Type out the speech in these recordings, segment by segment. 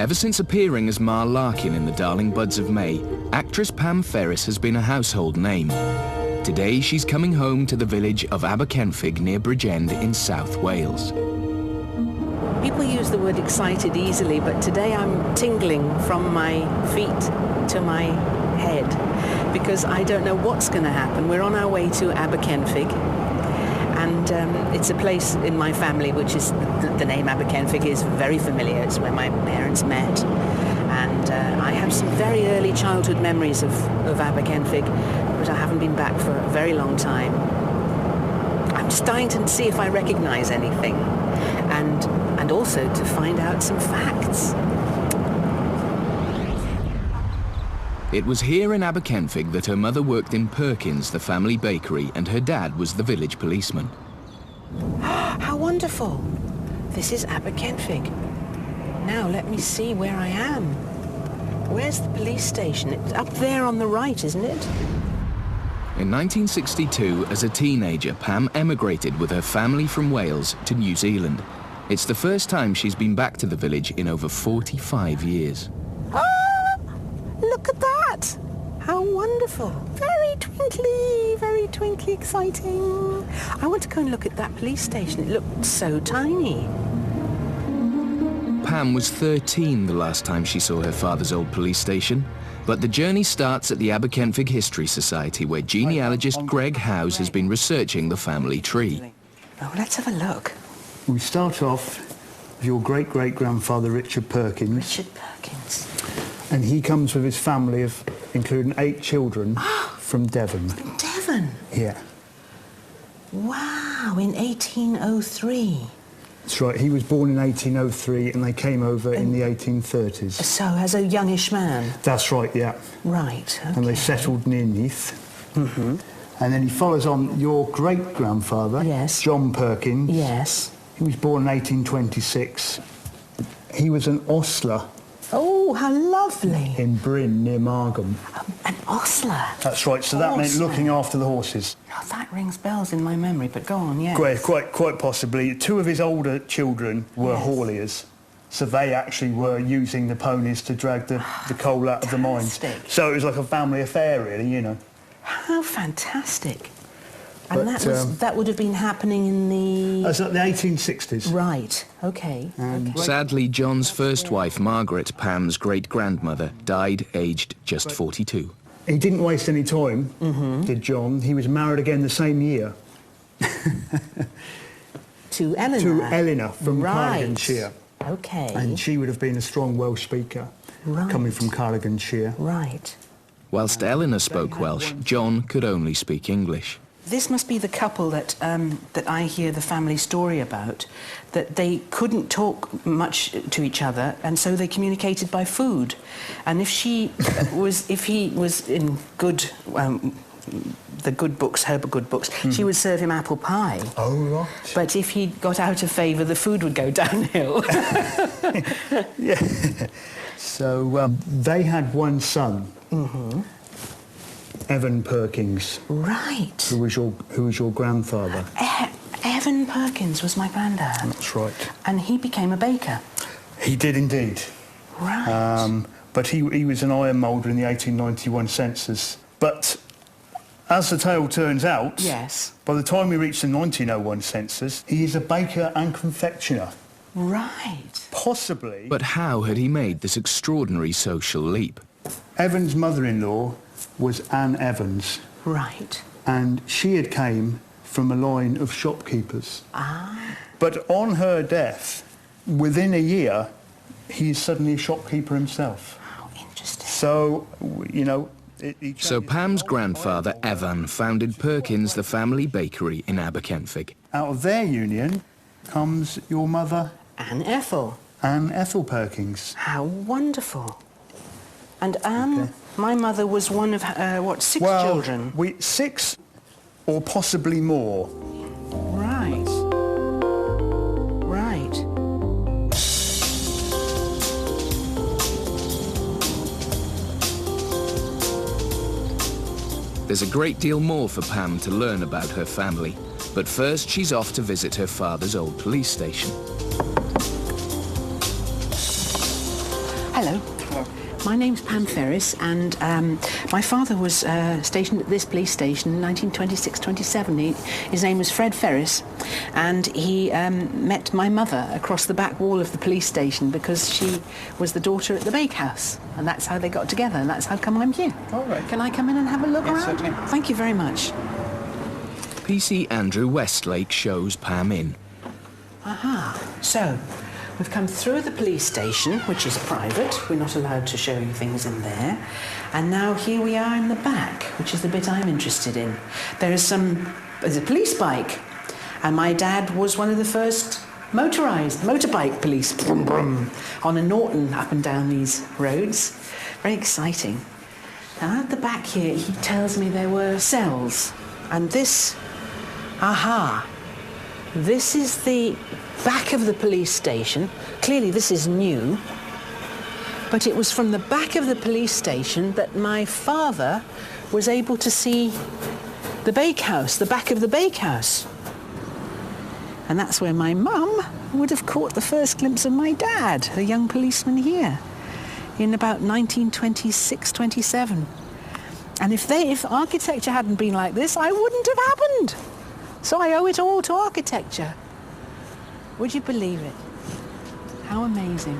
Ever since appearing as Ma Larkin in The Darling Buds of May, actress Pam Ferris has been a household name. Today she's coming home to the village of Aberkenfig near Bridgend in South Wales. People use the word excited easily, but today I'm tingling from my feet to my head because I don't know what's going to happen. We're on our way to Aberkenfig, and it's a place in my family which is, the name Aberkenfig is very familiar. It's where my parents met, and I have some very early childhood memories of Aberkenfig, but I haven't been back for a very long time. I'm just dying to see if I recognise anything, and also to find out some facts. It was here in Aberkenfig that her mother worked in Perkins, the family bakery, and her dad was the village policeman. How wonderful! This is Aberkenfig. Now let me see where I am. Where's the police station? It's up there on the right, isn't it? In 1962, as a teenager, Pam emigrated with her family from Wales to New Zealand. It's the first time she's been back to the village in over 45 years. Ah! Look at that! How wonderful! Very twinkly, exciting. I want to go and look at that police station. It looked so tiny. Pam was 13 the last time she saw her father's old police station. But the journey starts at the Aberkenfig History Society, where genealogist Greg Howes has been researching the family tree. Oh, let's have a look. We start off with your great-great-grandfather, Richard Perkins. Richard Perkins. And he comes with his family of, including 8 children, from Devon. From Devon? Yeah. Wow, in 1803. That's right, he was born in 1803 and they came over in the 1830s. So, as a youngish man? That's right, yeah. Right, okay. And they settled near Neath. Mm-hmm. And then he follows on your great-grandfather, yes, John Perkins. Yes. He was born in 1826. He was an ostler. Oh, how lovely. In Bryn, near Margam. An ostler? That's right, so that meant looking after the horses. Oh, that rings bells in my memory, but go on, yes. Quite possibly. 2 of his older children were hauliers, so they actually were using the ponies to drag the coal out of the mines. So it was like a family affair, really, you know. How fantastic. And that would have been happening in the... That's like the 1860s. Right, OK. Sadly, John's first wife, Margaret, Pam's great-grandmother, died aged just 42. He didn't waste any time, did John. He was married again the same year. To Eleanor? To Eleanor from Cardiganshire. OK. And she would have been a strong Welsh speaker, coming from Cardiganshire. Right. Whilst Eleanor spoke Welsh, John could only speak English. This must be the couple that I hear the family story about, that they couldn't talk much to each other, and so they communicated by food. And if he was in good, the good books, her good books, she would serve him apple pie. Oh, right. But if he got out of favour, the food would go downhill. Yeah. So they had one son. Evan Perkins. Right. Who was your grandfather. Evan Perkins was my granddad. That's right. And he became a baker. He did indeed. Right. But he was an iron moulder in the 1891 census. But as the tale turns out, yes, by the time we reach the 1901 census, he is a baker and confectioner. Right. Possibly. But how had he made this extraordinary social leap? Evan's mother-in-law was Anne Evans. Right. And she had came from a line of shopkeepers. Ah. But on her death, within a year, he is suddenly a shopkeeper himself. How interesting. So, you know... So Pam's grandfather, Evan, founded Perkins, the family bakery in Aberkenfig. Out of their union comes your mother... Anne Ethel. Anne Ethel Perkins. How wonderful. And Anne, my mother, was one of, 6 children? 6 or possibly more. Right. Right. There's a great deal more for Pam to learn about her family, but first she's off to visit her father's old police station. Hello. My name's Pam Ferris, and my father was stationed at this police station in 1926-27. His name was Fred Ferris, and he met my mother across the back wall of the police station because she was the daughter at the bakehouse, and that's how they got together, and that's how come I'm here. All right. Can I come in and have a look around? Certainly. Thank you very much. PC Andrew Westlake shows Pam in. Aha. So, we've come through the police station, which is private. We're not allowed to show you things in there. And now here we are in the back, which is the bit I'm interested in. There's a police bike. And my dad was one of the first motorised motorbike police, brum, brum, on a Norton up and down these roads. Very exciting. Now at the back here, he tells me there were cells. And this, aha, this is the back of the police station. Clearly this is new, but it was from the back of the police station that my father was able to see the bakehouse, the back of the bakehouse. And that's where my mum would have caught the first glimpse of my dad, the young policeman here, in about 1926-27. And if architecture hadn't been like this, I wouldn't have happened. So I owe it all to architecture. Would you believe it? How amazing.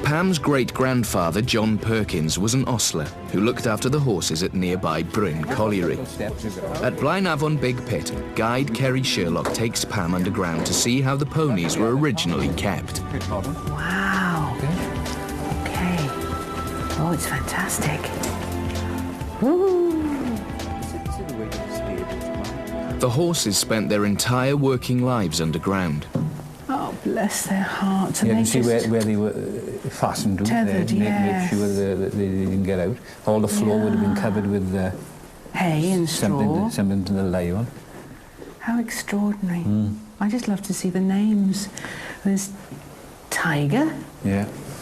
Pam's great-grandfather, John Perkins, was an ostler who looked after the horses at nearby Bryn Colliery. At Blaenavon Big Pit, guide Kerry Sherlock takes Pam underground to see how the ponies were originally kept. Wow. Okay. Oh, it's fantastic. Woo. The horses spent their entire working lives underground. Oh, bless their hearts. And you can see where they were fastened to. Tethered, make sure that they didn't get out. All the floor would have been covered with hay and straw. Something to lay on. How extraordinary. I just love to see the names. There's Tiger,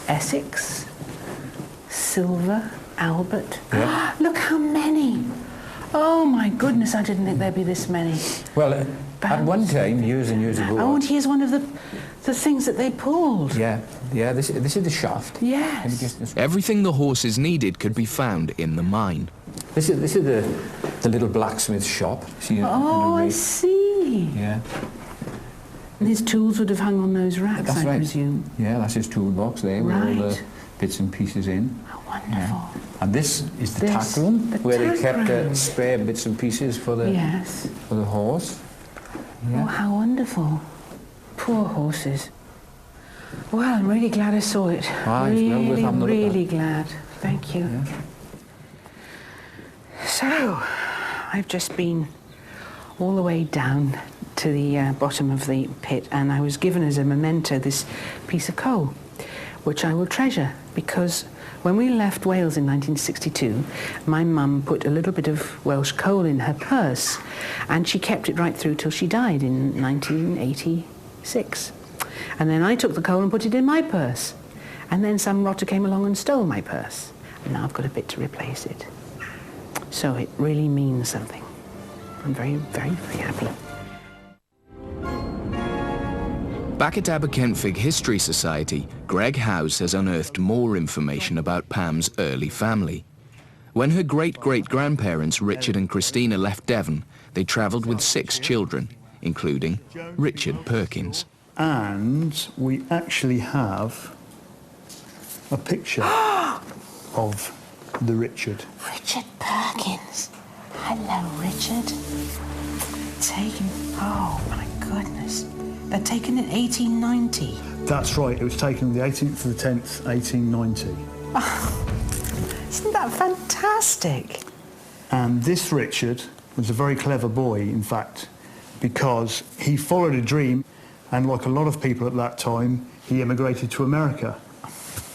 Essex, Silver, Albert. Yeah. Look how many. Oh my goodness, I didn't think there'd be this many. Well, at one time, years and years ago... Oh, and here's one of the things that they pulled. Yeah, this is the shaft. Yes. Everything the horses needed could be found in the mine. This is the little blacksmith shop. See, oh, I see. Yeah. And his tools would have hung on those racks, That's right. I presume. Yeah, that's his toolbox there with all the bits and pieces in. How wonderful. Yeah. And this is the tack room, where they kept spare bits and pieces for the horse. Yeah. Oh, how wonderful. Poor horses. Well, I'm really glad I saw it. Really glad. Thank you. Yeah. So, I've just been all the way down to the bottom of the pit, and I was given as a memento this piece of coal, which I will treasure, because when we left Wales in 1962, my mum put a little bit of Welsh coal in her purse, and she kept it right through till she died in 1986. And then I took the coal and put it in my purse. And then some rotter came along and stole my purse. And now I've got a bit to replace it. So it really means something. I'm very, very, very happy. Back at Aberkenfig History Society, Greg House has unearthed more information about Pam's early family. When her great-great-grandparents Richard and Christina left Devon, they travelled with 6 children, including Richard Perkins. And we actually have a picture of the Richard. Richard Perkins. Hello, Richard. Taken, oh my goodness. They're taken in 1890. That's right, it was taken on the 18th of the 10th, 1890. Oh, isn't that fantastic? And this Richard was a very clever boy, in fact, because he followed a dream, and like a lot of people at that time, he emigrated to America.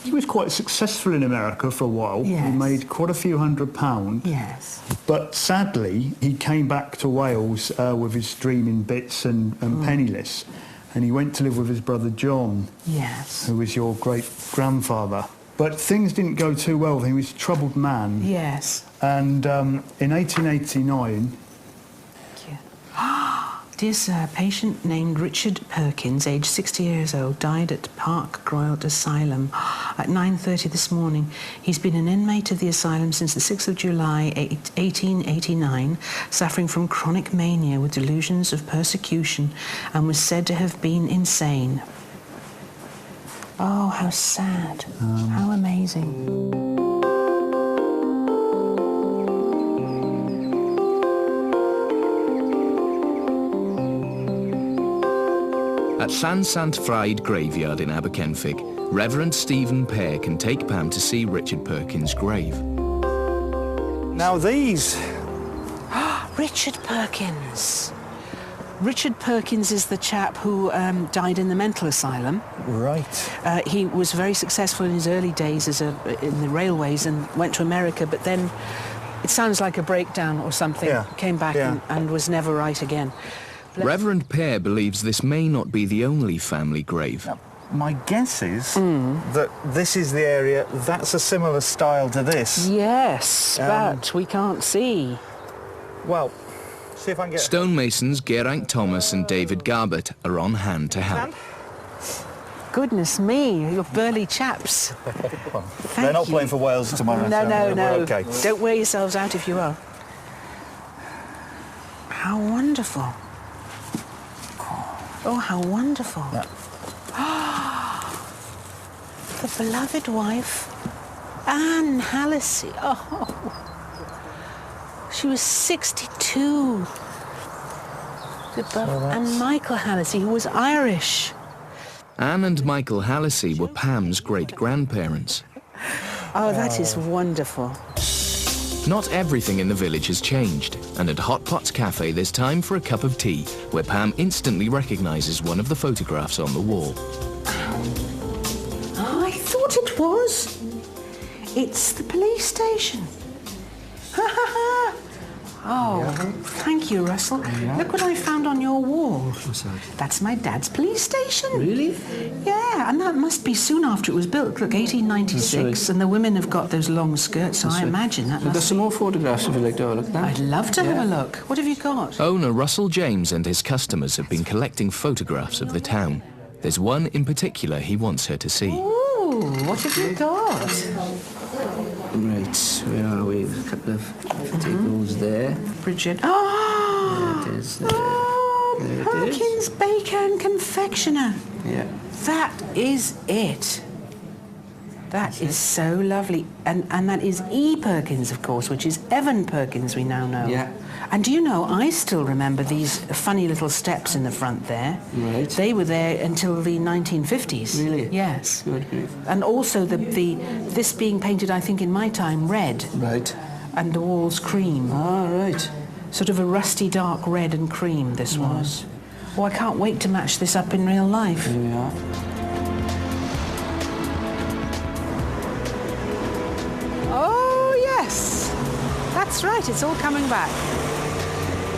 He was quite successful in America for a while. Yes. He made quite a few £100. Yes. But sadly, he came back to Wales with his dream in bits and penniless. And he went to live with his brother John, yes, who was your great-grandfather. But things didn't go too well. He was a troubled man. Yes. And in 1889... Thank you. Dear sir, patient named Richard Perkins, aged 60 years old, died at Park Groyalt Asylum at 9:30 this morning. He's been an inmate of the asylum since the 6th of July 1889, suffering from chronic mania with delusions of persecution, and was said to have been insane. Oh, how sad. How amazing. At Llan Sant Ffraid graveyard in Aberkenfig, Reverend Stephen Pear can take Pam to see Richard Perkins' grave. Now these... Richard Perkins. Richard Perkins is the chap who died in the mental asylum. Right. He was very successful in his early days in the railways and went to America, but then it sounds like a breakdown or something. Yeah. Came back and was never right again. Reverend Pear believes this may not be the only family grave. Now, my guess is that this is the area that's a similar style to this. Yes, but we can't see. Well, see if I can get... Stonemasons Geraint Thomas and David Garbett are on hand to help. Goodness me, you're burly chaps. They're not playing for Wales tomorrow. No, so no, we're no. okay. Don't wear yourselves out if you are. How wonderful. Oh, how wonderful. Yeah. The beloved wife, Anne Hallisey. Oh, she was 62. And Michael Hallisey, who was Irish. Anne and Michael Hallisey were Pam's great-grandparents. Oh, that is wonderful. Not everything in the village has changed, and at Hot Pots Cafe there's time for a cup of tea, where Pam instantly recognises one of the photographs on the wall. Oh, I thought it was. It's the police station. Ha ha ha. Oh, thank you, Russell. Look what I found on your wall. What's that? That's my dad's police station. Really? Yeah, and that must be soon after it was built. Look, 1896, and the women have got those long skirts, so I imagine that So there's some more photographs if you'd like to have a look at that. I'd love to have a look. What have you got? Owner Russell James and his customers have been collecting photographs of the town. There's one in particular he wants her to see. Ooh, what have you got? Right, where are we? A couple of tables there. Bridget. Oh! There it is. There. Oh, There it Perkins Baker and Confectioner. Yeah. That is it. That is so lovely. And that is E. Perkins, of course, which is Evan Perkins, we now know. Yeah. And do you know, I still remember these funny little steps in the front there. Right. They were there until the 1950s. Really? Yes. Good grief. And also this being painted, I think, in my time, red. Right. And the walls cream. Ah, right. Sort of a rusty dark red and cream this was. Oh, I can't wait to match this up in real life. Here we are. Oh, yes. That's right, it's all coming back.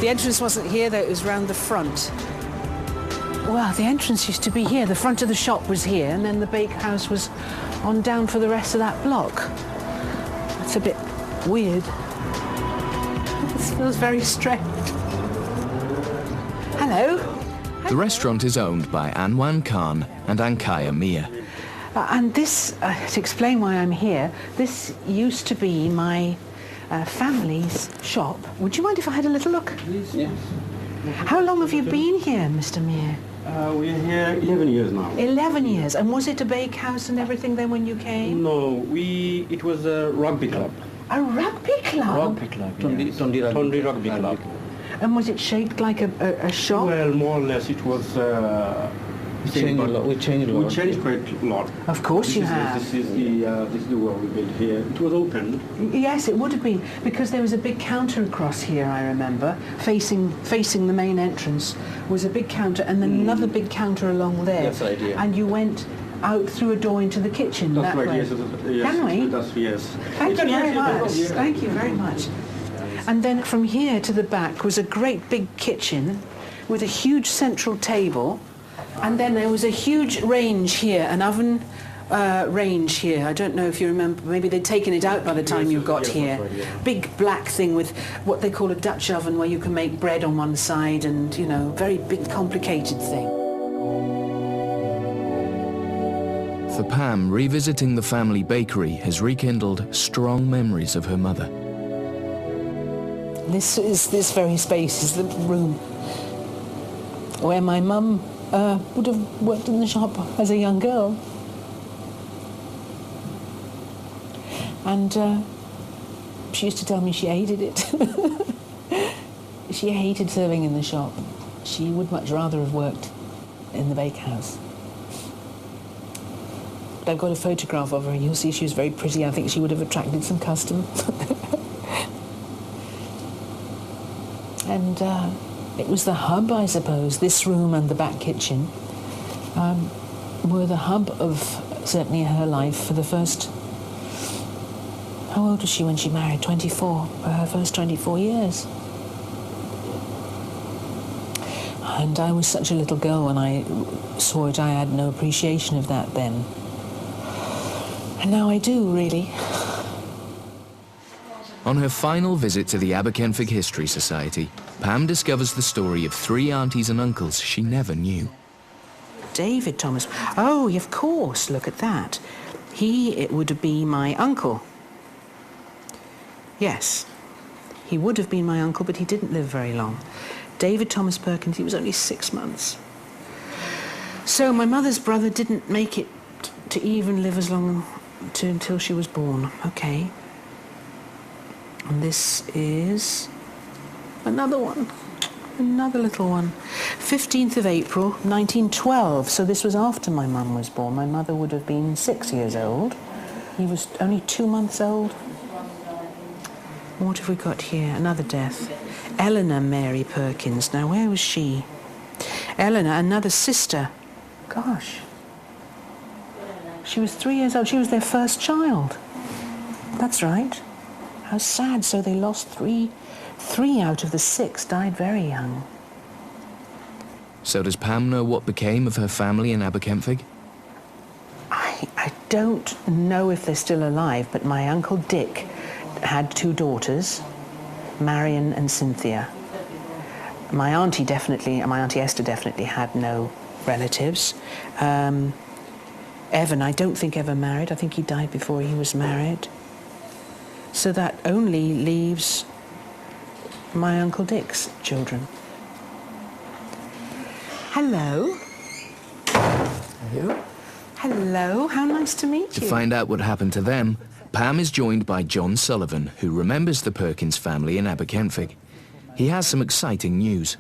The entrance wasn't here, though, it was round the front. Well, the entrance used to be here. The front of the shop was here, and then the bakehouse was on down for the rest of that block. That's a bit weird. It feels very strange. Hello. The restaurant is owned by Anwan Khan and Ankaya Mia. And this, to explain why I'm here, this used to be my family's shop. Would you mind if I had a little look? Please, yeah. How long have you been here, Mr. Meir? We're here 11 years now. 11 years. And was it a bakehouse and everything then when you came? No, it was a rugby club. A rugby club? Rugby club, Tondi Rugby Club. And was it shaped like a shop? Well, more or less it was... We changed a lot. We changed quite a lot. Of course you have. This is the one we built here. It was open. Yes, it would have been, because there was a big counter across here, I remember, facing the main entrance was a big counter, and then another big counter along there. That's right, yeah. And you went out through a door into the kitchen That's that right, way. yes. Can we? Yes. Thank you very much. Thank you very much. And then from here to the back was a great big kitchen with a huge central table, and then there was a huge range here, an oven range here. I don't know if you remember, maybe they'd taken it out by the time you got here. Right, yeah. Big black thing with what they call a Dutch oven where you can make bread on one side and, you know, very big complicated thing. For Pam, revisiting the family bakery has rekindled strong memories of her mother. This very space is the room where my mum would have worked in the shop as a young girl. And she used to tell me she hated it. She hated serving in the shop. She would much rather have worked in the bakehouse. But I've got a photograph of her. You'll see she was very pretty. I think she would have attracted some custom. And it was the hub, I suppose. This room and the back kitchen were the hub of certainly her life for the first... How old was she when she married? 24, for her first 24 years. And I was such a little girl when I saw it. I had no appreciation of that then. And now I do, really. On her final visit to the Aberkenfig History Society, Pam discovers the story of 3 aunties and uncles she never knew. David Thomas. Oh, of course, look at that. It would be my uncle. Yes, he would have been my uncle, but he didn't live very long. David Thomas Perkins, he was only 6 months. So my mother's brother didn't make it to even live as long until she was born. Okay. And this is another one, another little one. 15th of April, 1912. So this was after my mum was born. My mother would have been 6 years old. He was only 2 months old. What have we got here? Another death. Eleanor Mary Perkins. Now, where was she? Eleanor, another sister. Gosh. She was 3 years old. She was their first child. That's right. How sad. So they lost three out of the 6 died very young. So does Pam know what became of her family in Aberkenfig? I don't know if they're still alive, but my Uncle Dick had 2 daughters, Marion and Cynthia. My Auntie Esther definitely had no relatives. Evan, I don't think ever married. I think he died before he was married. So that only leaves my Uncle Dick's children. Hello. Hello. Hello, how nice to meet you. To find out what happened to them, Pam is joined by John Sullivan, who remembers the Perkins family in Aberkenfig. He has some exciting news.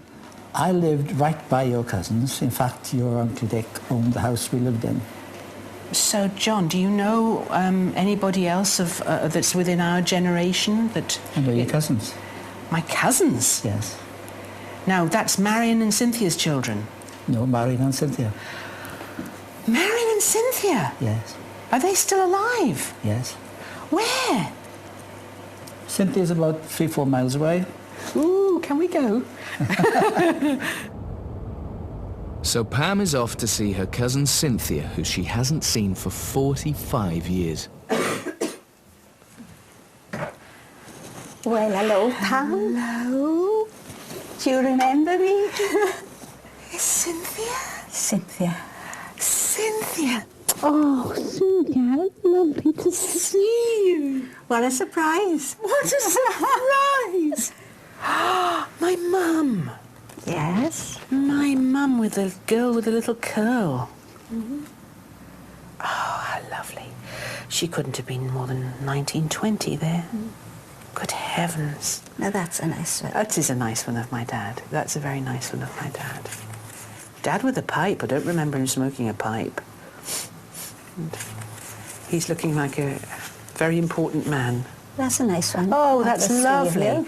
I lived right by your cousins. In fact, your Uncle Dick owned the house we lived in. So, John, do you know anybody else that's within our generation that... I know your cousins. My cousins? Yes. Now, that's Marion and Cynthia's children? No, Marion and Cynthia. Marion and Cynthia? Yes. Are they still alive? Yes. Where? Cynthia's about 3-4 miles away. Ooh, can we go? So Pam is off to see her cousin Cynthia, who she hasn't seen for 45 years. Well, hello, Pam. Hello. Do you remember me? It's Cynthia? Cynthia. Cynthia! Oh, Cynthia, lovely to see you. What a surprise. What a surprise! My mum. Yes? My mum with the girl with the little curl. Mm-hmm. Oh, how lovely. She couldn't have been more than 1920 there. Good heavens. Now that's a nice one. That is a nice one of my dad. That's a very nice one of my dad. Dad with a pipe. I don't remember him smoking a pipe. And he's looking like a very important man. That's a nice one. Oh, that's the three of lovely. you.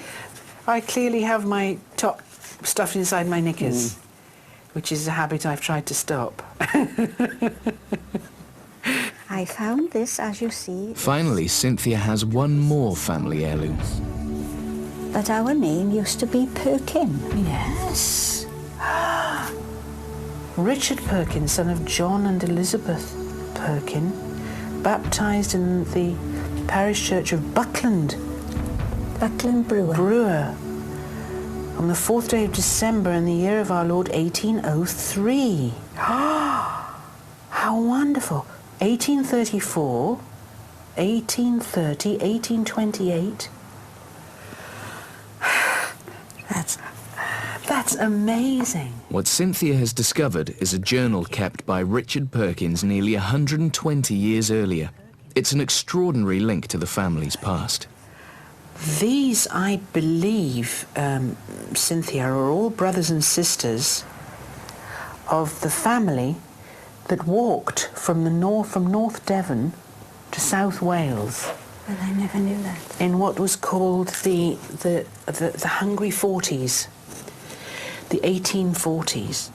I clearly have my top stuffed inside my knickers, which is a habit I've tried to stop. I found this, as you see. Finally, Cynthia has one more family heirloom. But our name used to be Perkin. Yes. Richard Perkin, son of John and Elizabeth Perkin. baptised in the parish church of Buckland Brewer on the 4th day of December in the year of our Lord 1803. How wonderful. 1834, 1830, 1828. That's amazing. What Cynthia has discovered is a journal kept by Richard Perkins nearly 120 years earlier. It's an extraordinary link to the family's past. These, I believe, Cynthia, are all brothers and sisters of the family that walked from North Devon to South Wales. Well, I never knew that. In what was called the Hungry 40s, the 1840s.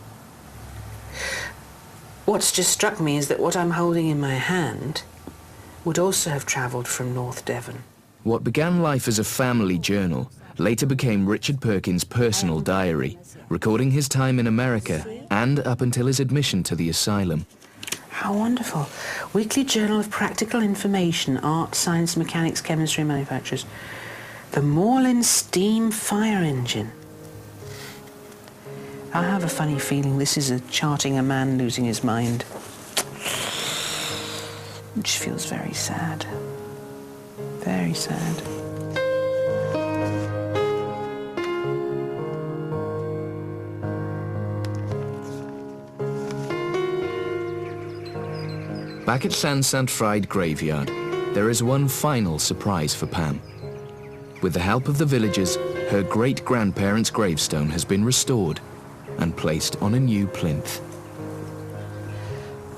What's just struck me is that what I'm holding in my hand would also have travelled from North Devon. What began life as a family journal later became Richard Perkins' personal diary, recording his time in America and up until his admission to the asylum. How wonderful. Weekly Journal of Practical Information, Art, Science, Mechanics, Chemistry, Manufacturers. The Morlin Steam Fire Engine. I have a funny feeling this is charting a man losing his mind. Which feels very sad. Very sad. Back at San Sant Fried graveyard, there is one final surprise for Pam. With the help of the villagers, her great-grandparents' gravestone has been restored and placed on a new plinth.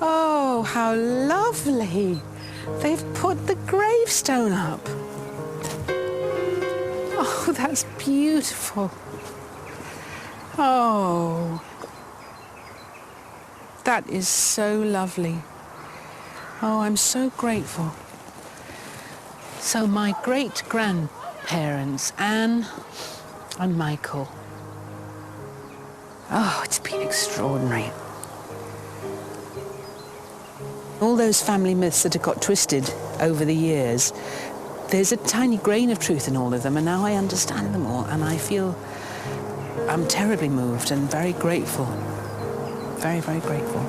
Oh, how lovely! They've put the gravestone up. Oh, that's beautiful. Oh, that is so lovely. Oh, I'm so grateful. So my great-grandparents, Anne and Michael. Oh, it's been extraordinary. All those family myths that have got twisted over the years, there's a tiny grain of truth in all of them, and now I understand them all, and I feel I'm terribly moved and very grateful. Very, very grateful.